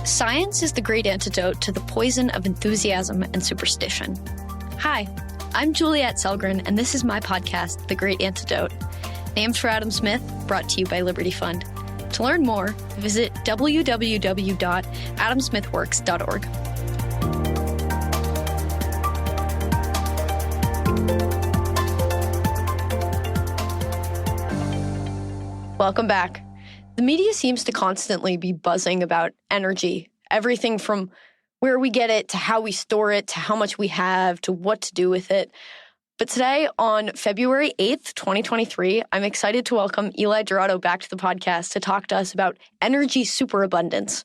Science is the great antidote to the poison of enthusiasm and superstition. Hi, I'm Juliet Selgren, and this is my podcast, The Great Antidote, named for Adam Smith, brought to you by Liberty Fund. To learn more, visit www.adamsmithworks.org. Welcome back. The media seems to constantly be buzzing about energy, everything from where we get it to how we store it to how much we have to what to do with it. But today, on February 8th, 2023, I'm excited to welcome Eli Dourado back to the podcast to talk to us about energy superabundance,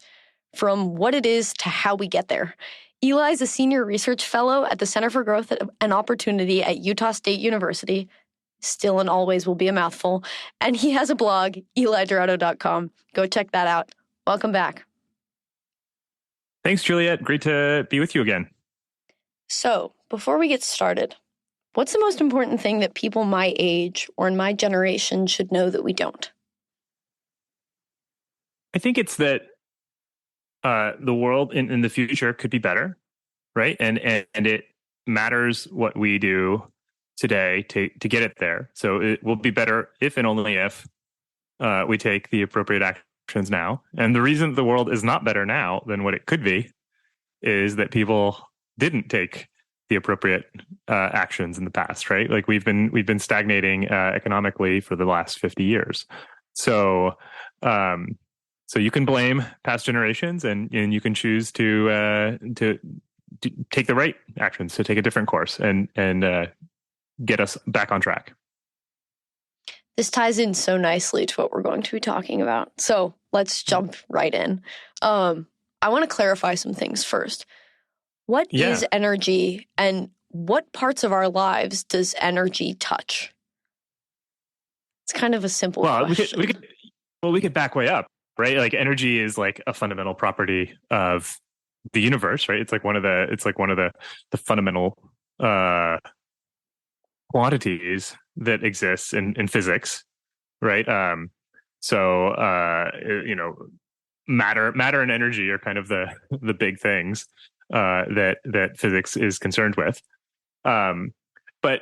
from what it is to how we get there. Eli is a senior research fellow at the Center for Growth and Opportunity at Utah State University. Still and always will be a mouthful. And he has a blog, elidourado.com. Go check that out. Welcome back. Thanks, Juliet. Great to be with you again. So, before we get started, what's the most important thing that people my age or in my generation should know that we don't? I think it's that the world in the future could be better, right? And it matters what we do today to get it there. So it will be better if and only if we take the appropriate actions now. And the reason the world is not better now than what it could be is that people didn't take the appropriate actions in the past, right? Like we've been stagnating economically for the last 50 years. So you can blame past generations, and you can choose to take the right actions, to take a different course, and get us back on track. This ties in so nicely to what we're going to be talking about. So let's jump right in. I want to clarify some things first. What is energy, and what parts of our lives does energy touch? It's kind of a simple question. We could back way up, right? Like energy is like a fundamental property of the universe, right? It's like one of the fundamental quantities that exists in physics, right? Matter and energy are kind of the big things that physics is concerned with. But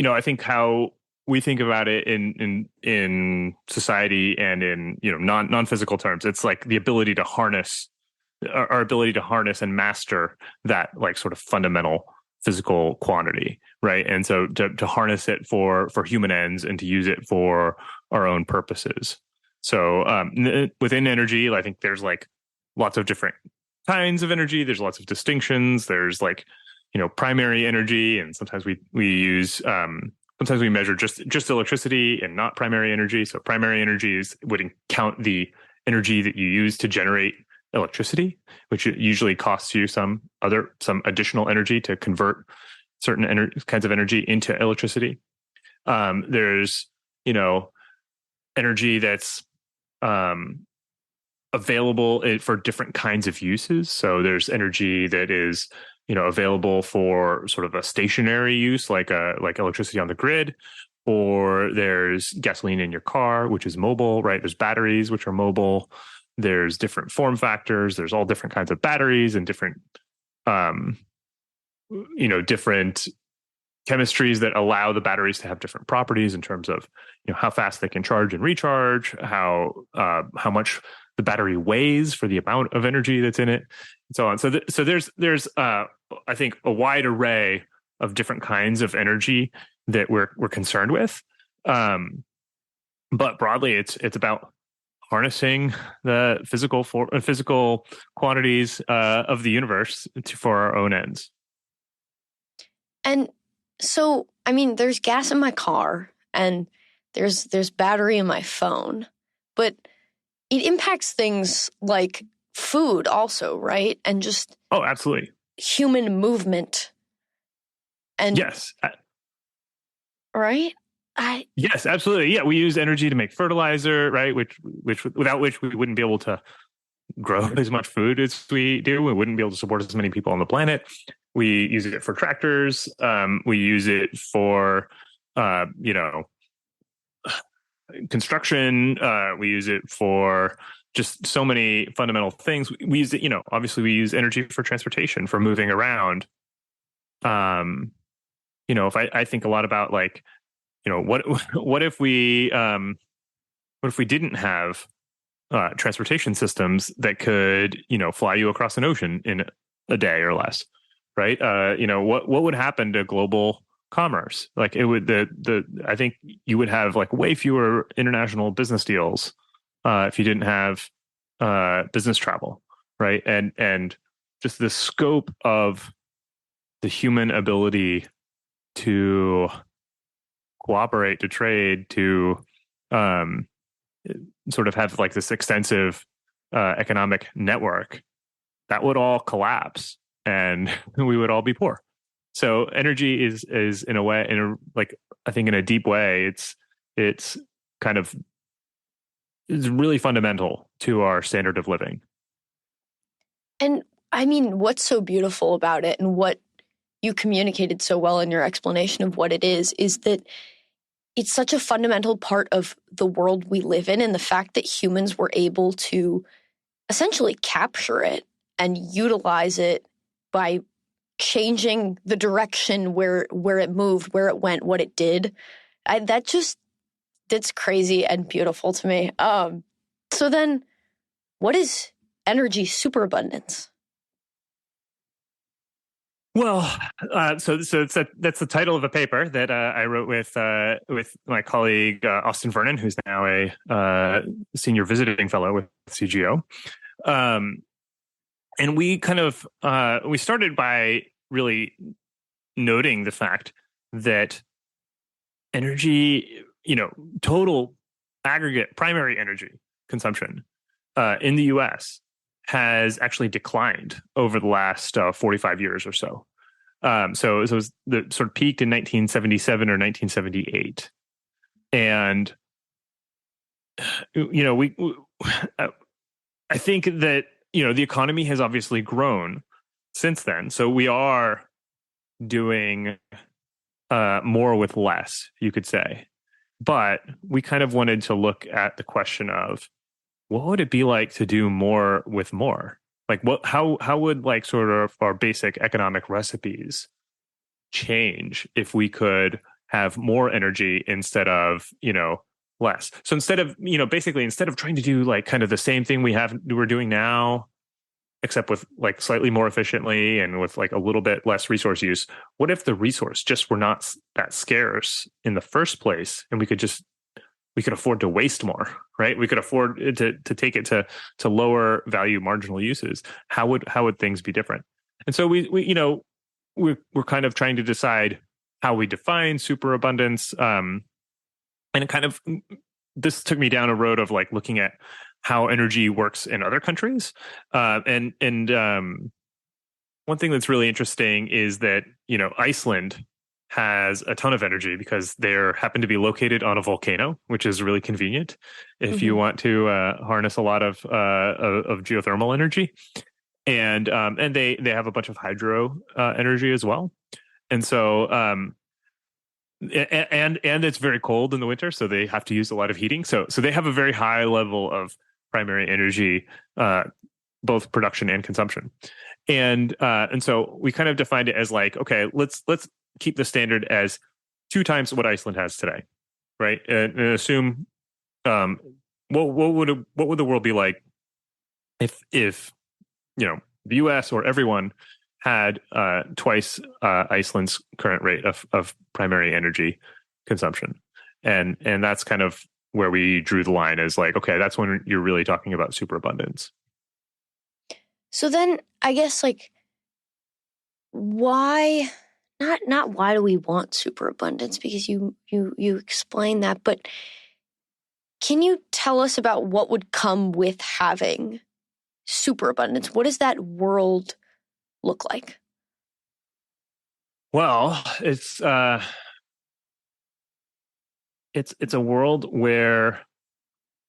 I think how we think about it in society and in non-physical terms, it's like the ability to harness our ability to harness and master that like sort of fundamental physical quantity, right? And so to harness it for human ends and to use it for our own purposes. So within energy, I think there's like lots of different kinds of energy. There's lots of distinctions. There's like primary energy, and sometimes we measure just electricity and not primary energy. So primary energy would count the energy that you use to generate electricity, which usually costs you some additional energy to convert certain kinds of energy into electricity. There's energy that's available for different kinds of uses. So there's energy that is available for sort of a stationary use, like electricity on the grid, or there's gasoline in your car, which is mobile, right? There's batteries, which are mobile. There's different form factors. There's all different kinds of batteries and different chemistries that allow the batteries to have different properties in terms of how fast they can charge and recharge, how much the battery weighs for the amount of energy that's in it, and so on. So there's I think a wide array of different kinds of energy that we're concerned with, but broadly it's about harnessing the physical quantities of the universe for our own ends. And so, I mean, there's gas in my car and there's battery in my phone, but it impacts things like food also, right? And just absolutely, human movement. And yes, right. Yes, absolutely. Yeah, we use energy to make fertilizer, right? Which without which we wouldn't be able to grow as much food as we do. We wouldn't be able to support as many people on the planet. We use it for tractors. We use it for, construction. We use it for just so many fundamental things. We use it, obviously we use energy for transportation, for moving around. If I think a lot about like, what what if we didn't have transportation systems that could, fly you across an ocean in a day or less, right? What would happen to global commerce? Like it would I think you would have like way fewer international business deals if you didn't have business travel, right? And just the scope of the human ability to cooperate, to trade, to sort of have like this extensive economic network, that would all collapse and we would all be poor. So energy is in a way, I think in a deep way, it's kind of is really fundamental to our standard of living. And I mean, what's so beautiful about it, and what you communicated so well in your explanation of what it is that it's such a fundamental part of the world we live in, and the fact that humans were able to essentially capture it and utilize it by changing the direction where it moved, where it went, what it did. That's crazy and beautiful to me. So then, what is energy superabundance? Well, so that's the title of a paper that I wrote with my colleague Austin Vernon, who's now a senior visiting fellow with CGO, and we kind of we started by really noting the fact that energy, total aggregate primary energy consumption in the U.S. has actually declined over the last 45 years or so. So it was the sort of peaked in 1977 or 1978. And, I think that, the economy has obviously grown since then. So we are doing more with less, you could say. But we kind of wanted to look at the question of, what would it be like to do more with more? Like how would like sort of our basic economic recipes change if we could have more energy instead of, less? So instead of, basically instead of trying to do like kind of the same thing we're doing now, except with like slightly more efficiently and with like a little bit less resource use, what if the resource just were not that scarce in the first place, and we could afford to waste more, right? We could afford to take it to lower value marginal uses. How would things be different? And so we're kind of trying to decide how we define superabundance. And it kind of, this took me down a road of like looking at how energy works in other countries. And one thing that's really interesting is that, Iceland has a ton of energy because they happen to be located on a volcano, which is really convenient if you want to harness a lot of geothermal energy, and they have a bunch of hydro energy as well, and so and it's very cold in the winter, so they have to use a lot of heating. So they have a very high level of primary energy, both production and consumption, and so we kind of defined it as like, okay, let's keep the standard as 2 times what Iceland has today, right? And assume what would the world be like if the U.S. or everyone had twice Iceland's current rate of primary energy consumption, and that's kind of where we drew the line as like, okay, that's when you're really talking about superabundance. So then, I guess like, why? Not why do we want superabundance, because you explain that, but can you tell us about what would come with having superabundance? What does that world look like? Well, it's a world where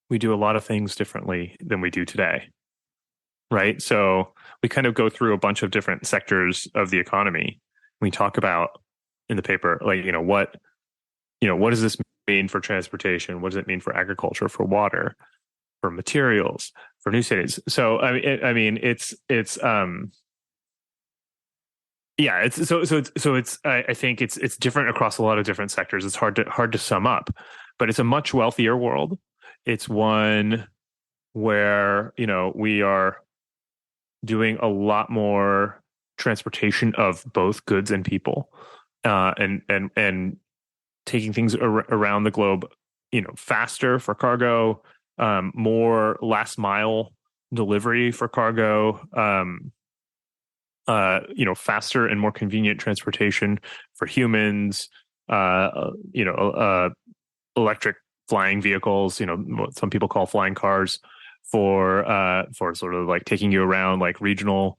we do a lot of things differently than we do today, right? So we kind of go through a bunch of different sectors of the economy. We talk about in the paper, like, what does this mean for transportation? What does it mean for agriculture, for water, for materials? for new cities. So I mean, it's yeah, it's I think it's different across a lot of different sectors. It's hard to sum up, but it's a much wealthier world. It's one where, we are doing a lot more transportation of both goods and people, and taking things around the globe, faster for cargo, more last mile delivery for cargo, faster and more convenient transportation for humans, electric flying vehicles, what some people call flying cars, for sort of like taking you around, like regional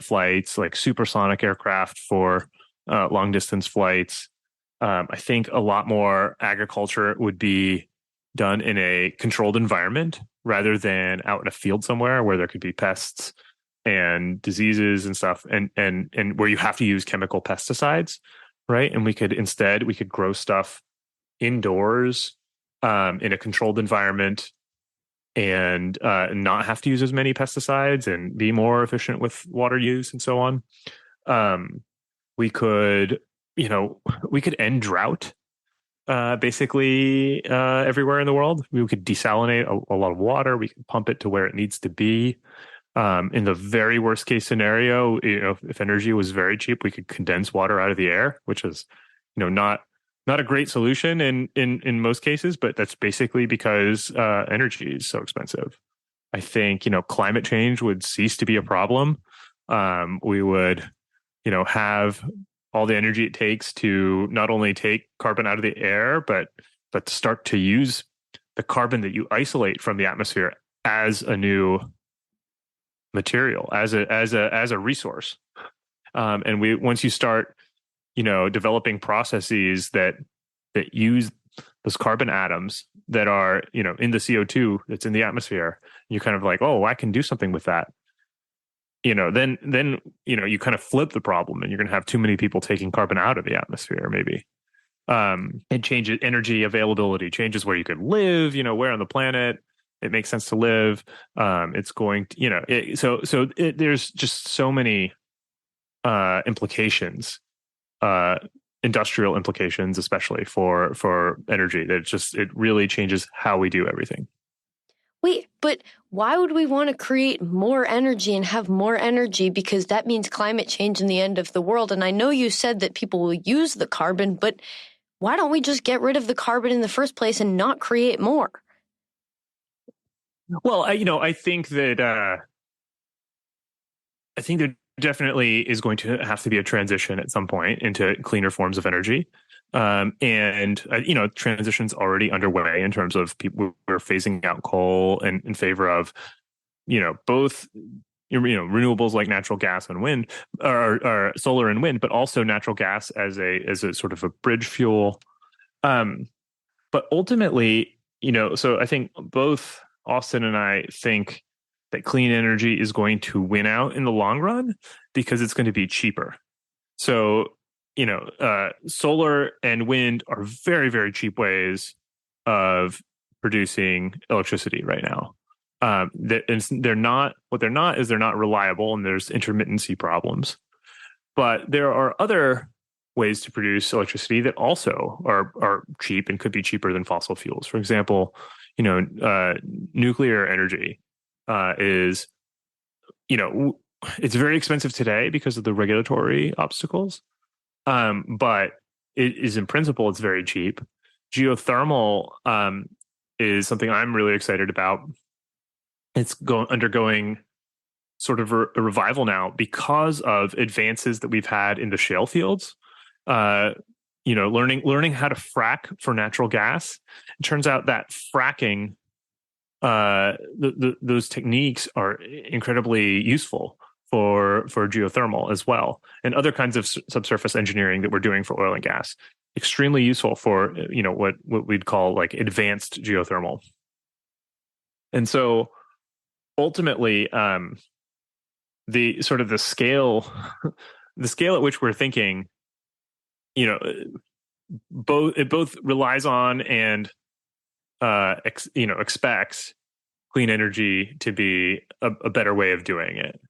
flights, like supersonic aircraft for long distance flights. I think a lot more agriculture would be done in a controlled environment rather than out in a field somewhere where there could be pests and diseases and stuff, and where you have to use chemical pesticides, right? And we could grow stuff indoors, in a controlled environment, and not have to use as many pesticides and be more efficient with water use and so on. Um, we could, we could end drought, basically, everywhere in the world. We could desalinate a lot of water. We could pump it to where it needs to be. In the very worst case scenario, if energy was very cheap, we could condense water out of the air, which is, not a great solution in most cases, but that's basically because energy is so expensive. I think, climate change would cease to be a problem. We would, have all the energy it takes to not only take carbon out of the air, but to start to use the carbon that you isolate from the atmosphere as a new material, as a resource. And once you start, developing processes that use those carbon atoms that are, in the CO2 that's in the atmosphere, you're kind of like, oh, I can do something with that. Then you kind of flip the problem, and you're going to have too many people taking carbon out of the atmosphere, maybe. It changes energy availability, changes where you could live, where on the planet it makes sense to live. It's going to, there's just so many implications, industrial implications, especially for energy, that it really changes how we do everything. Wait, but why would we want to create more energy and have more energy? Because that means climate change and the end of the world. And I know you said that people will use the carbon, but why don't we just get rid of the carbon in the first place and not create more? Well, I think that there definitely is going to have to be a transition at some point into cleaner forms of energy. And transition's already underway in terms of people. We're phasing out coal in favor of, both, renewables like natural gas and wind, or solar and wind, but also natural gas as a sort of a bridge fuel. But ultimately, so I think both Austin and I think that clean energy is going to win out in the long run because it's going to be cheaper. So, solar and wind are very, very cheap ways of producing electricity right now. They're not reliable, and there's intermittency problems. But there are other ways to produce electricity that also are cheap and could be cheaper than fossil fuels. For example, nuclear energy is, it's very expensive today because of the regulatory obstacles. But it is, in principle, it's very cheap. Geothermal is something I'm really excited about. It's undergoing sort of a revival now because of advances that we've had in the shale fields. Learning how to frack for natural gas. It turns out that fracking, those techniques are incredibly useful for geothermal as well, and other kinds of subsurface engineering that we're doing for oil and gas. Extremely useful for what we'd call like advanced geothermal. And so ultimately, the sort of the scale at which we're thinking, it both relies on and expects clean energy to be a better way of doing it.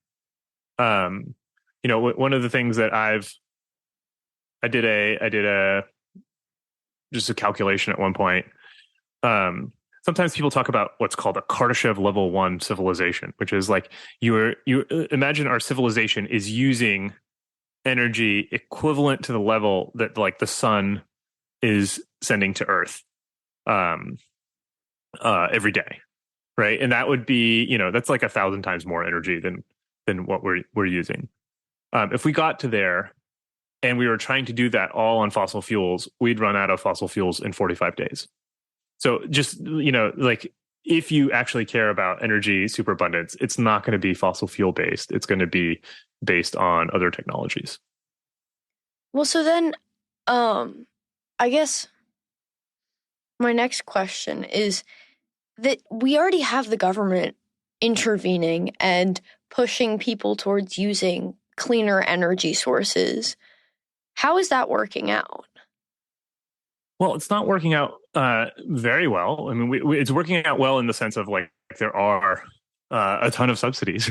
One of the things that I did a just a calculation at one point. Sometimes people talk about what's called a Kardashev level 1 civilization, which is like you imagine our civilization is using energy equivalent to the level that like the sun is sending to Earth every day, right? And that would be, that's like 1,000 times more energy than what we're using. If we got to there and we were trying to do that all on fossil fuels, we'd run out of fossil fuels in 45 days. So just, like if you actually care about energy superabundance, it's not going to be fossil fuel based. It's going to be based on other technologies. Well, so then, I guess my next question is that we already have the government intervening and pushing people towards using cleaner energy sources. How is that working out? Well, it's not working out very well. I mean, it's working out well in the sense of like there are a ton of subsidies,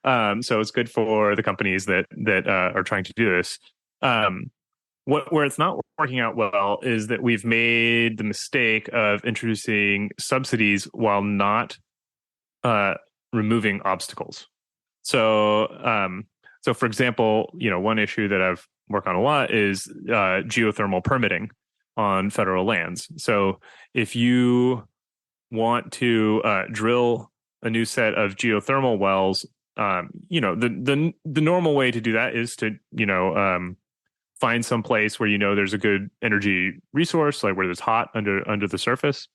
so it's good for the companies that are trying to do this. Where it's not working out well is that we've made the mistake of introducing subsidies while not removing obstacles. So, for example, one issue that I've worked on a lot is geothermal permitting on federal lands. So if you want to drill a new set of geothermal wells, the normal way to do that is to find some place where there's a good energy resource, like where there's hot under the surface,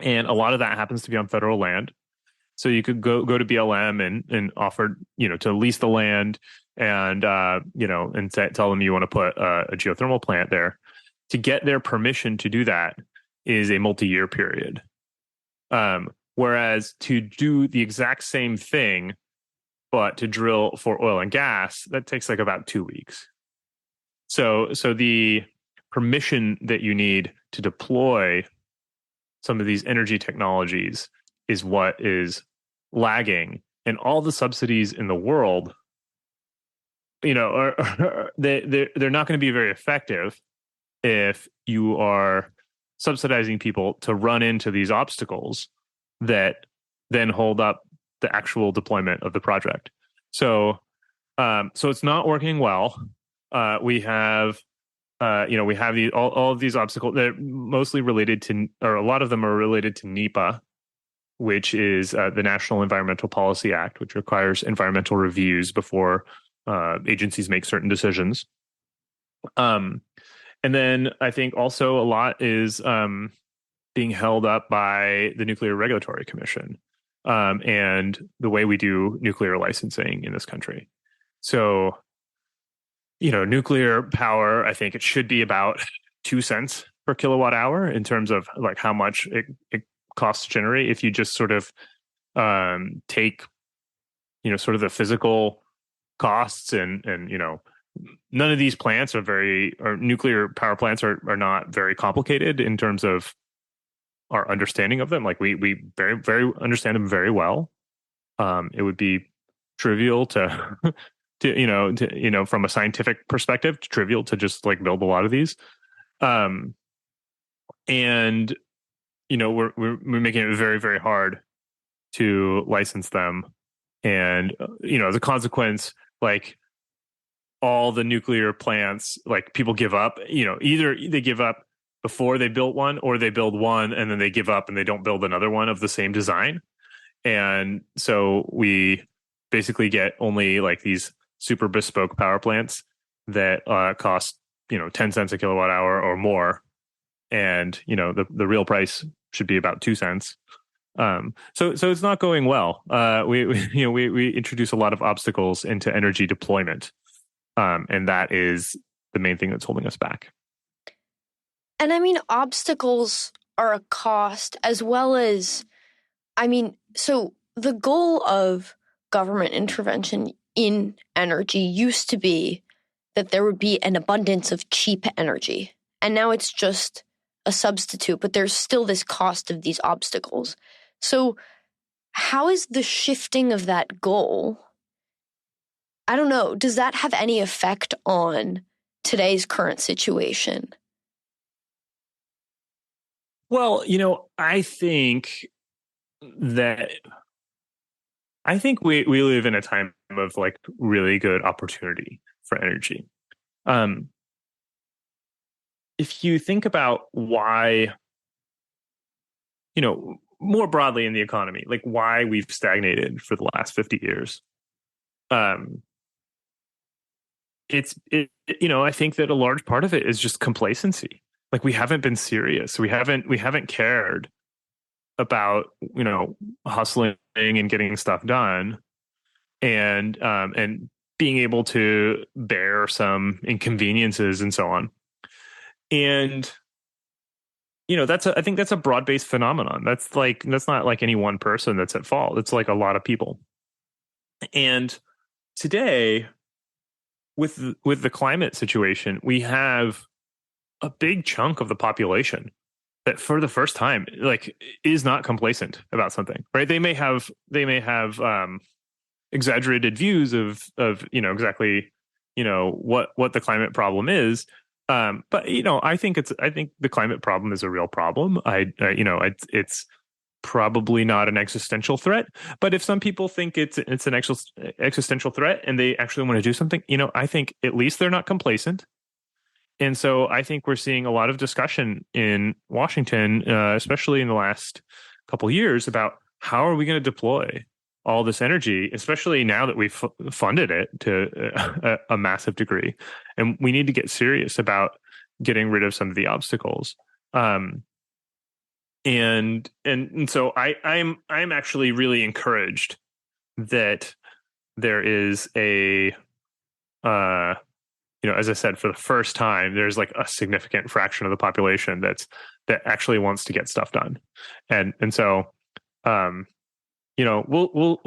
and a lot of that happens to be on federal land. So you could go to BLM and offer to lease the land and tell them you want to put a geothermal plant there. To get their permission to do that is a multi-year period. Whereas to do the exact same thing, but to drill for oil and gas, that takes like about 2 weeks. So the permission that you need to deploy some of these energy technologies is what is lagging. And all the subsidies in the world, they're not going to be very effective if you are subsidizing people to run into these obstacles that then hold up the actual deployment of the project. So it's not working well. We have all of these obstacles. They're mostly related to, or a lot of them are related to NEPA, which is the National Environmental Policy Act, which requires environmental reviews before agencies make certain decisions. And then I think also a lot is being held up by the Nuclear Regulatory Commission and the way we do nuclear licensing in this country. So, nuclear power, I think it should be about 2 cents per kilowatt hour in terms of like how much it costs to generate. If you just sort of take, sort of the physical costs and none of these plants or nuclear power plants are not very complicated in terms of our understanding of them. Like we very, very understand them very well. It would be trivial to from a scientific perspective, trivial to just like build a lot of these. And we're making it very, very hard to license them. And as a consequence, like all the nuclear plants, like people give up, either they give up before they built one or they build one and then they give up and they don't build another one of the same design. And so we basically get only like these super bespoke power plants that cost, 10 cents a kilowatt hour or more. And, the real price should be about 2 cents. So it's not going well. We introduce a lot of obstacles into energy deployment. And that is the main thing that's holding us back. And I mean, obstacles are a cost as well as, so the goal of government intervention in energy used to be that there would be an abundance of cheap energy. And now it's just a substitute, but there's still this cost of these obstacles. So how is the shifting of that goal? I don't know. Does that have any effect on today's current situation? Well, that I think we live in a time of like really good opportunity for energy. Um, if you think about why, more broadly in the economy, like why we've stagnated for the last 50 years, um, I think that a large part of it is just complacency. Like we haven't been serious. We haven't cared about, hustling and getting stuff done and being able to bear some inconveniences and so on. And I think that's a broad-based phenomenon. That's not like any one person that's at fault. It's like a lot of people. And today, with the climate situation, we have a big chunk of the population that for the first time like is not complacent about something, right? They may have exaggerated views of exactly what the climate problem is. But I think the climate problem is a real problem. It's probably not an existential threat, but if some people think it's an existential threat and they actually want to do something, I think at least they're not complacent. And so I think we're seeing a lot of discussion in Washington, especially in the last couple of years, about how are we going to deploy all this energy, especially now that we've funded it to a massive degree. And we need to get serious about getting rid of some of the obstacles. And so I'm actually really encouraged that there is as I said, for the first time, there's like a significant fraction of the population that actually wants to get stuff done. And so we'll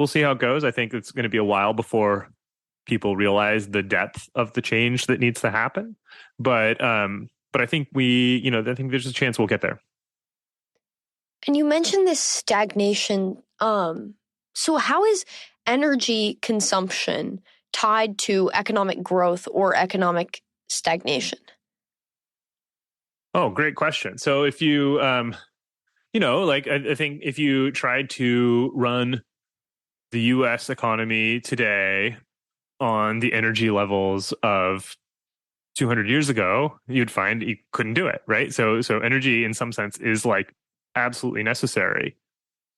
see how it goes. I think it's going to be a while before people realize the depth of the change that needs to happen. But I think I think there's a chance we'll get there. And you mentioned this stagnation. So how is energy consumption tied to economic growth or economic stagnation? Oh, great question. So if you, I think if you tried to run the U.S. economy today on the energy levels of 200 years ago, you'd find you couldn't do it, right? So energy, in some sense, is like absolutely necessary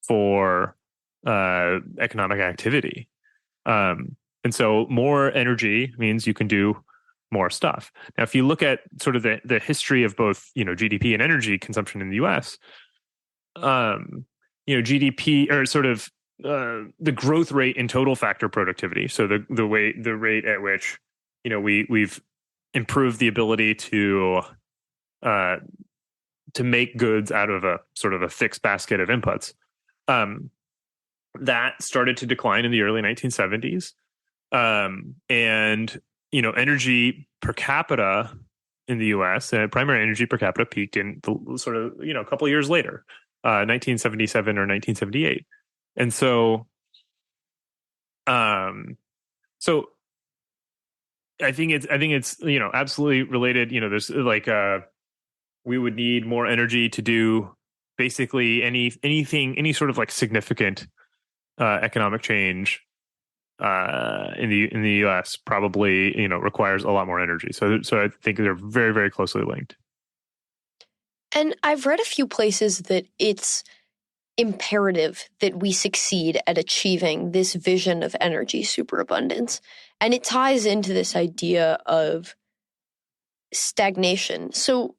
for economic activity. And so more energy means you can do more stuff. Now, if you look at sort of the history of both, GDP and energy consumption in the U.S., GDP or sort of the growth rate in total factor productivity. So the rate at which, we've improved the ability to make goods out of a sort of a fixed basket of inputs. That started to decline in the early 1970s. And energy per capita in the U.S., primary energy per capita peaked in the sort of a couple of years later, 1977 or 1978, and so I think it's absolutely related. There's like we would need more energy to do basically any sort of like significant economic change in the U.S. probably requires a lot more energy. So I think they're very, very closely linked. And I've read a few places that it's imperative that we succeed at achieving this vision of energy superabundance, and it ties into this idea of stagnation. So,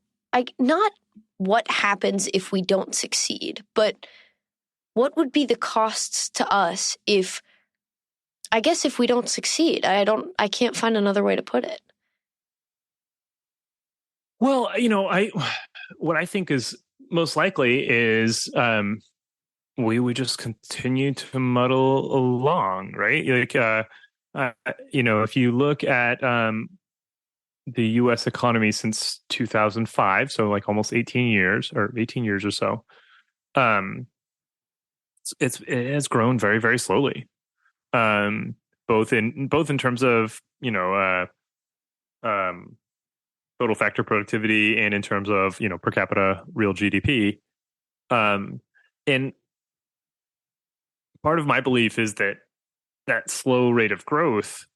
not what happens if we don't succeed, but what would be the costs to us if we don't succeed? I can't find another way to put it. Well, what I think is most likely is we would just continue to muddle along, right? Like, if you look at the U.S. economy since 2005, so like almost 18 years or so, it has grown very, very slowly. Um, both in terms of, um, total factor productivity and in terms of, per capita real GDP. Um, and part of my belief is that that slow rate of growth,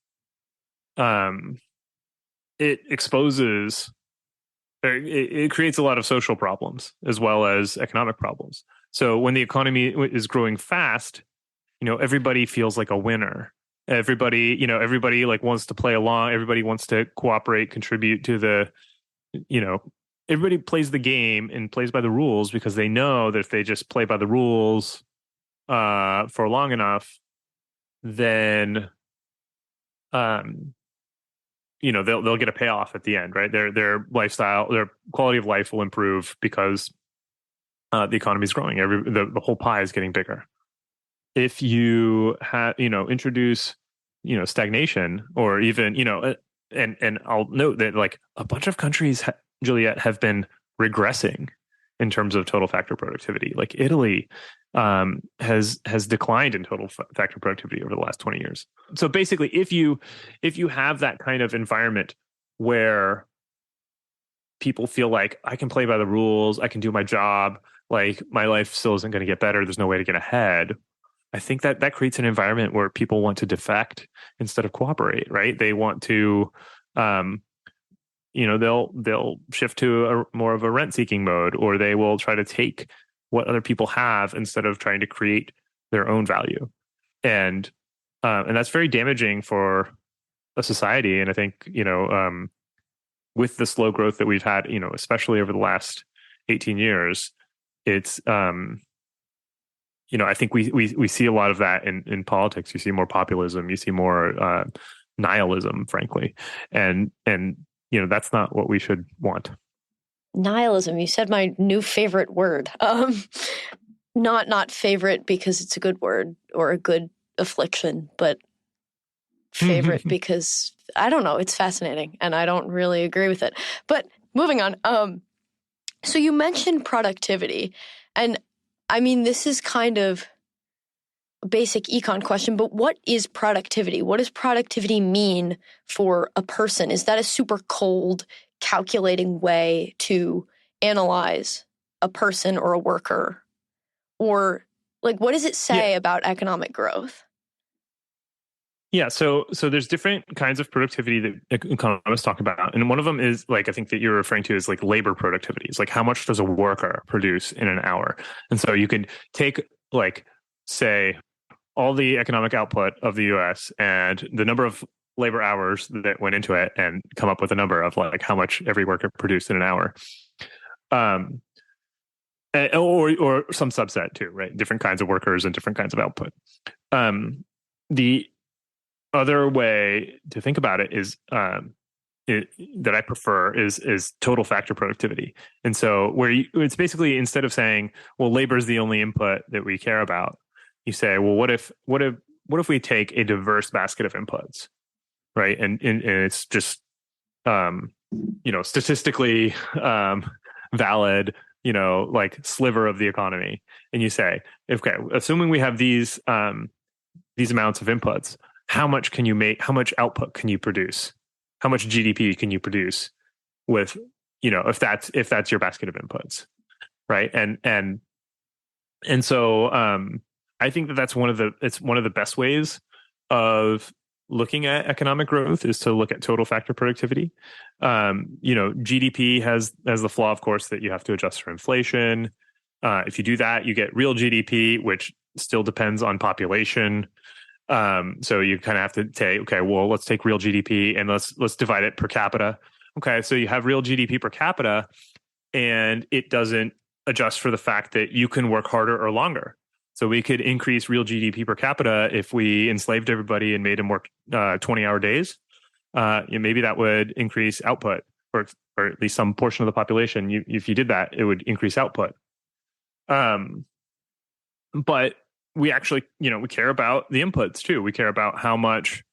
um, it exposes, it creates a lot of social problems as well as economic problems. So when the economy is growing fast, everybody feels like a winner. Everybody like wants to play along. Everybody wants to cooperate, contribute to you know, everybody plays the game and plays by the rules because they know that if they just play by the rules for long enough, then um, they'll get a payoff at the end, right? Their lifestyle, their quality of life will improve because the economy is growing. The whole pie is getting bigger. If you introduce stagnation, or even and I'll note that like a bunch of countries, Juliet, have been regressing in terms of total factor productivity. Like Italy has declined in total factor productivity over the last 20 years. So basically, if you have that kind of environment where people feel like I can play by the rules, I can do my job, like my life still isn't going to get better, there's no way to get ahead, I think that creates an environment where people want to defect instead of cooperate, right? They want to, they'll shift to more of a rent-seeking mode, or they will try to take what other people have instead of trying to create their own value, and that's very damaging for a society. And I think with the slow growth that we've had, especially over the last 18 years, it's I think we see a lot of that in politics. You see more populism, you see more nihilism, frankly, and that's not what we should want. Nihilism. You said my new favorite word. Not favorite because it's a good word or a good affliction, but favorite because I don't know. It's fascinating, and I don't really agree with it. But moving on. So you mentioned productivity, and I mean, this is kind of a basic econ question, but what is productivity? What does productivity mean for a person? Is that a super cold, calculating way to analyze a person or a worker? Or like, what does it say about economic growth? Yeah, so there's different kinds of productivity that economists talk about, and one of them is like, I think that you're referring to is like labor productivity. It's like how much does a worker produce in an hour? And so you could take like, say, all the economic output of the U.S. and the number of labor hours that went into it, and come up with a number of like how much every worker produced in an hour, or some subset too, right? Different kinds of workers and different kinds of output. The other way to think about it is that I prefer is total factor productivity. And so it's basically, instead of saying, well, labor is the only input that we care about, you say, well, what if we take a diverse basket of inputs, right? And it's just statistically valid, like sliver of the economy. And you say, okay, assuming we have these amounts of inputs, how much can you make? How much output can you produce? How much GDP can you produce with, if that's your basket of inputs, right? And so I think that's one of the best ways of looking at economic growth, is to look at total factor productivity. GDP has the flaw, of course, that you have to adjust for inflation. If you do that, you get real GDP, which still depends on population. So you kind of have to say, okay, well, let's take real GDP and let's divide it per capita. Okay, so you have real GDP per capita, and it doesn't adjust for the fact that you can work harder or longer. So we could increase real GDP per capita if we enslaved everybody and made them work 20-hour days. Maybe that would increase output, or at least some portion of the population. If you did that, it would increase output. But we actually, we care about the inputs too. We care about how much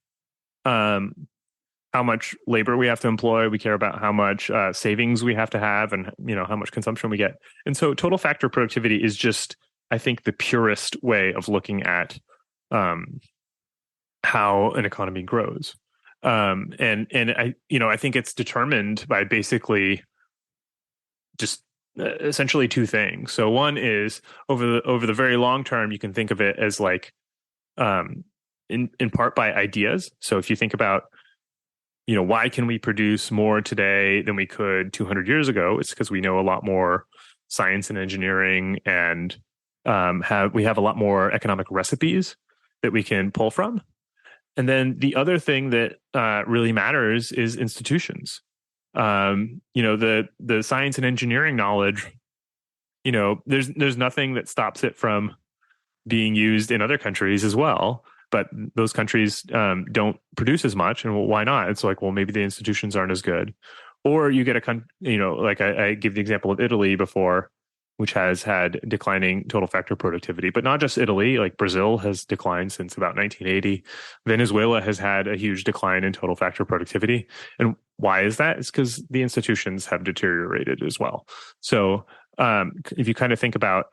labor we have to employ. We care about how much savings we have to have, and how much consumption we get. And so total factor productivity is just I think, the purest way of looking at how an economy grows. And I think it's determined by basically just essentially two things. So one is over the very long term, you can think of it as like in part by ideas. So if you think about, why can we produce more today than we could 200 years ago? It's because we know a lot more science and engineering, and we have a lot more economic recipes that we can pull from. And then the other thing that really matters is institutions. The science and engineering knowledge, there's nothing that stops it from being used in other countries as well. But those countries don't produce as much, and well, why not? It's like, well, maybe the institutions aren't as good. Or you get like I give the example of Italy before, which has had declining total factor productivity, but not just Italy. Like Brazil has declined since about 1980. Venezuela has had a huge decline in total factor productivity. And why is that? It's because the institutions have deteriorated as well. So if you kind of think about,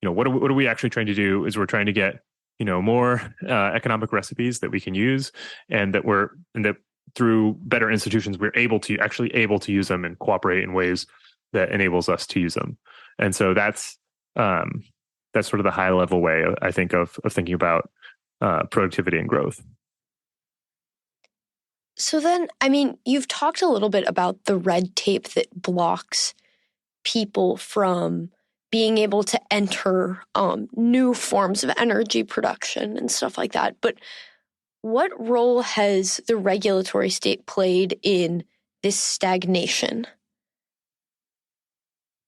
what are we actually trying to do? Is we're trying to get, more economic recipes that we can use, and that through better institutions, we're able to use them and cooperate in ways that enables us to use them. And so that's sort of the high level way, I think, of thinking about productivity and growth. So then, you've talked a little bit about the red tape that blocks people from being able to enter new forms of energy production and stuff like that. But what role has the regulatory state played in this stagnation?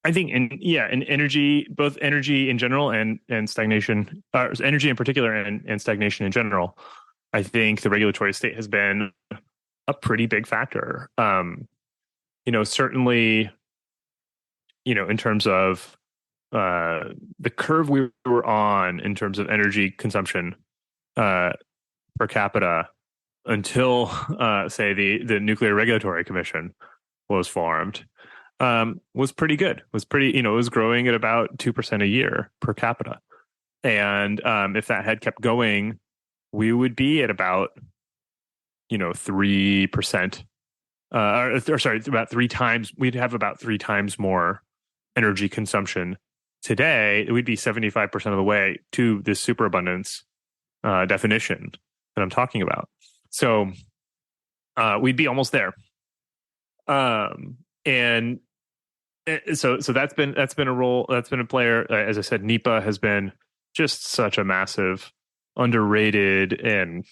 I think in energy, both energy in general and stagnation, energy in particular and stagnation in general, I think the regulatory state has been a pretty big factor. Certainly, in terms of the curve we were on in terms of energy consumption per capita until, say, the Nuclear Regulatory Commission was formed, was pretty good. It was growing at about 2% a year per capita. And if that had kept going, we would be at about 3%. About 3 times. We'd have about 3 times more energy consumption today. We'd be 75% of the way to this superabundance definition that I'm talking about. So we'd be almost there. And so that's been a role, that's been a player. As I said, NEPA has been just such a massive, underrated, and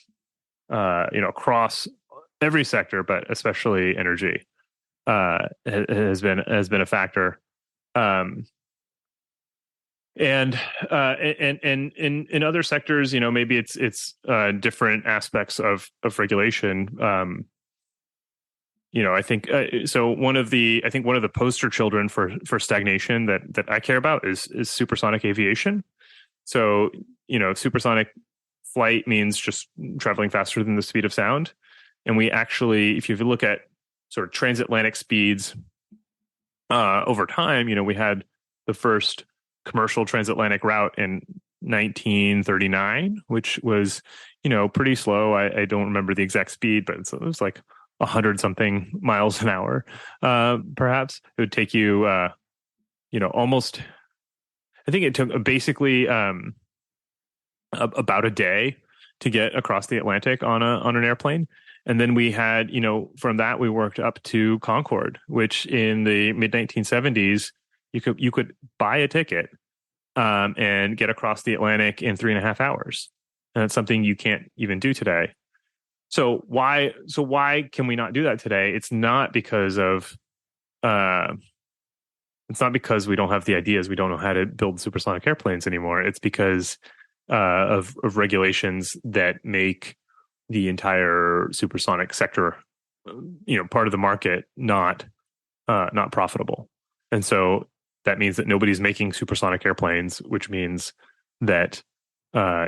across every sector, but especially energy, has been a factor. And in other sectors, maybe it's different aspects of regulation. I think so. One of the poster children for stagnation that I care about is supersonic aviation. So supersonic flight means just traveling faster than the speed of sound. And we actually, if you look at sort of transatlantic speeds over time, we had the first commercial transatlantic route in 1939, which was, pretty slow. I don't remember the exact speed, but it was like 100 something miles an hour. Perhaps it would take you, almost, I think it took basically about a day to get across the Atlantic on an airplane. And then we had, from that we worked up to Concorde, which in the mid 1970s, you could buy a ticket and get across the Atlantic in 3.5 hours. And that's something you can't even do today. So why can we not do that today? It's not because we don't have the ideas. We don't know how to build supersonic airplanes anymore. It's because of regulations that make the entire supersonic sector, part of the market, not profitable. And so that means that nobody's making supersonic airplanes, which means that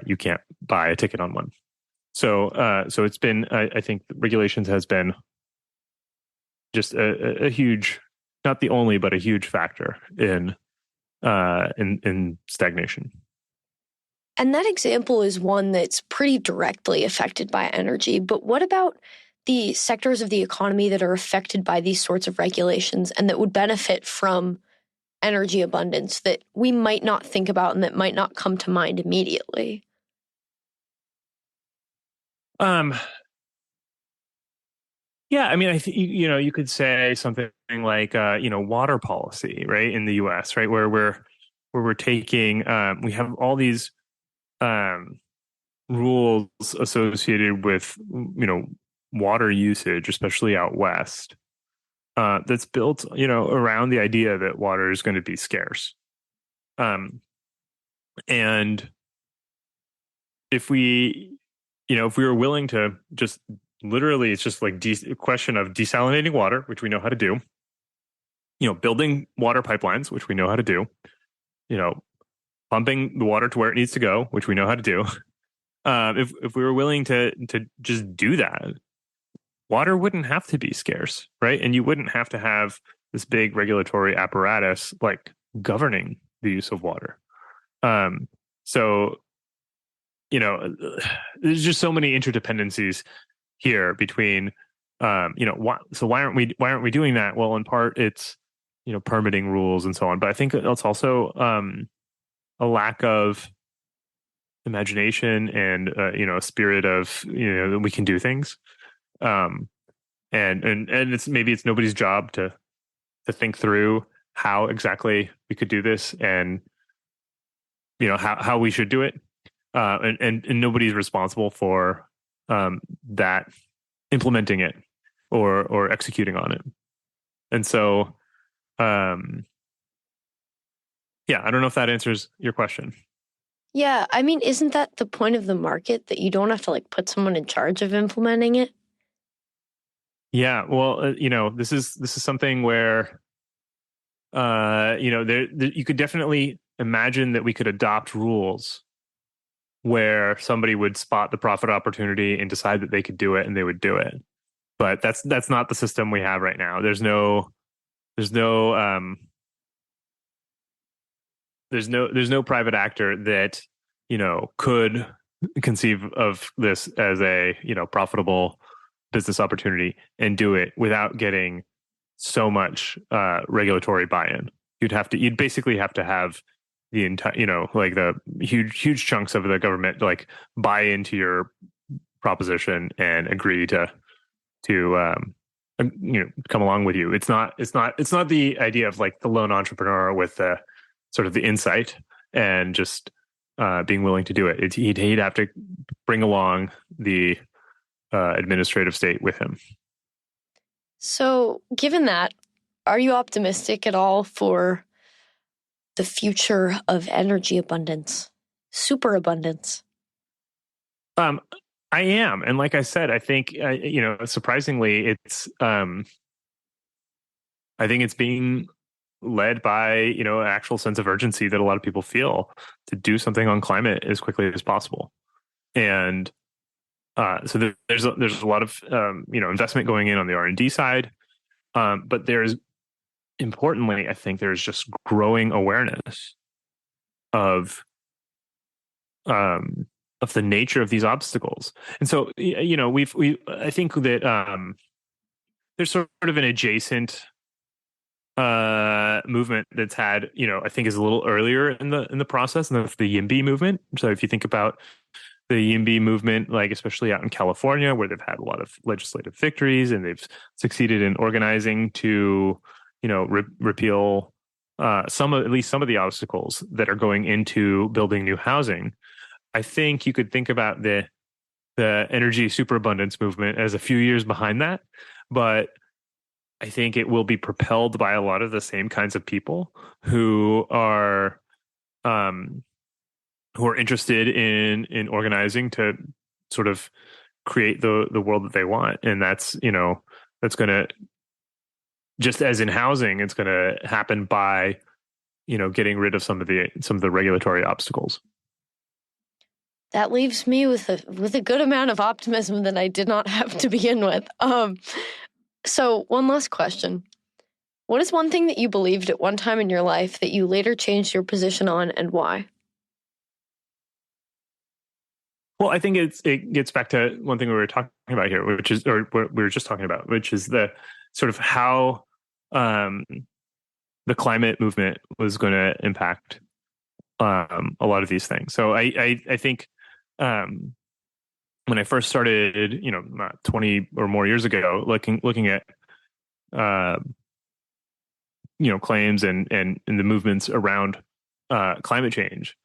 you can't buy a ticket on one. So it's been, I think regulations has been just a huge, not the only, but a huge factor in in stagnation. And that example is one that's pretty directly affected by energy. But what about the sectors of the economy that are affected by these sorts of regulations and that would benefit from energy abundance that we might not think about and that might not come to mind immediately? Um, yeah, I mean, I think you could say something like water policy, right, in the U.S., right, where we're taking we have all these um rules associated with water usage, especially out west, that's built around the idea that water is going to be scarce. Um, and if we if we were willing to just literally, it's just like a question of desalinating water, which we know how to do, building water pipelines, which we know how to do, you know, pumping the water to where it needs to go, which we know how to do. If we were willing to just do that, water wouldn't have to be scarce, right? And you wouldn't have to have this big regulatory apparatus like governing the use of water. So, there's just so many interdependencies here between, why aren't we doing that? Well, in part, it's permitting rules and so on, but I think it's also a lack of imagination and a spirit of that we can do things. Um, and it's nobody's job to think through how exactly we could do this and how we should do it. And nobody's responsible for that implementing it or executing on it. And so, yeah, I don't know if that answers your question. Yeah, I mean, isn't that the point of the market, that you don't have to like put someone in charge of implementing it? Yeah, well, this is something where there you could definitely imagine that we could adopt rules where somebody would spot the profit opportunity and decide that they could do it and they would do it. But that's not the system we have right now. There's no private actor that could conceive of this as a profitable business opportunity and do it without getting so much regulatory buy-in. You'd basically have to have the entire like the huge chunks of the government like buy into your proposition and agree to come along with you. It's not the idea of like the lone entrepreneur with the sort of the insight and just being willing to do it. He'd have to bring along the administrative state with him. So, given that, are you optimistic at all for the future of energy abundance, superabundance? I am, and like I said, I think surprisingly, I think it's being led by an actual sense of urgency that a lot of people feel to do something on climate as quickly as possible, and so there's a lot of investment going in on the R&D side, but there's importantly, I think there's just growing awareness of the nature of these obstacles. And so, I think that there's sort of an adjacent movement that's had, I think is a little earlier in the process, and that's the YIMBY movement. So if you think about the YIMBY movement, like especially out in California, where they've had a lot of legislative victories and they've succeeded in organizing to, repeal at least some of the obstacles that are going into building new housing. I think you could think about the energy superabundance movement as a few years behind that, but I think it will be propelled by a lot of the same kinds of people who are interested in organizing to sort of create the world that they want, and that's going to, just as in housing, it's going to happen by getting rid of some of the regulatory obstacles. That leaves me with a good amount of optimism that I did not have to begin with. So one last question. What is one thing that you believed at one time in your life that you later changed your position on, and why? Well, I think it gets back to one thing we were talking about here, which is, or we were just talking about, which is the sort of how the climate movement was going to impact a lot of these things. So I think when I first started, 20 or more years ago, looking at claims and the movements around climate change,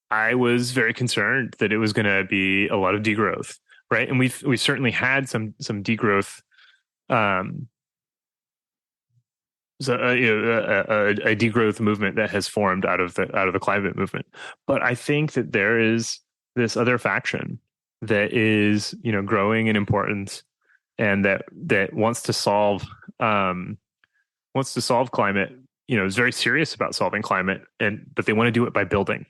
I was very concerned that it was going to be a lot of degrowth, right? And we've certainly had some degrowth, so a degrowth movement that has formed out of the climate movement. But I think that there is this other faction that is growing in importance, and that wants to solve climate. Is very serious about solving climate, but they want to do it by building.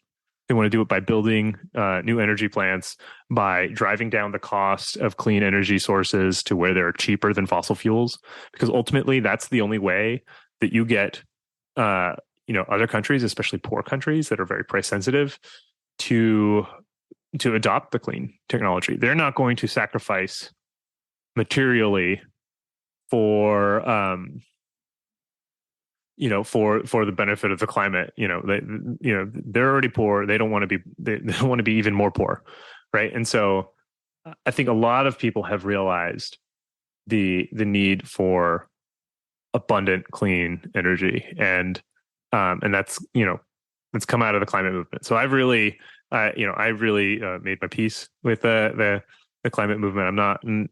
They want to do it by building new energy plants, by driving down the cost of clean energy sources to where they're cheaper than fossil fuels, because ultimately that's the only way that you get other countries, especially poor countries that are very price sensitive, to adopt the clean technology. They're not going to sacrifice materially for for the benefit of the climate. They're already poor. They don't want to be even more poor, right? And so I think a lot of people have realized the need for abundant clean energy, and that's that's come out of the climate movement. So I've really made my peace with the climate movement.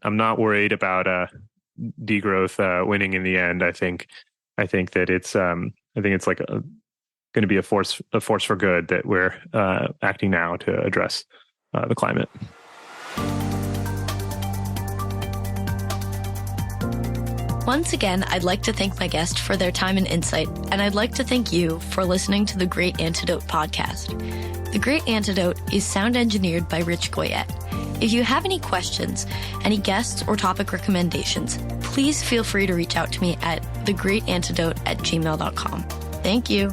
I'm not worried about degrowth winning in the end. I think that it's like going to be a force for good, that we're acting now to address the climate. Once again, I'd like to thank my guest for their time and insight, and I'd like to thank you for listening to the Great Antidote podcast. The Great Antidote is sound engineered by Rich Goyette. If you have any questions, any guests or topic recommendations, please feel free to reach out to me at thegreatantidote@gmail.com. Thank you.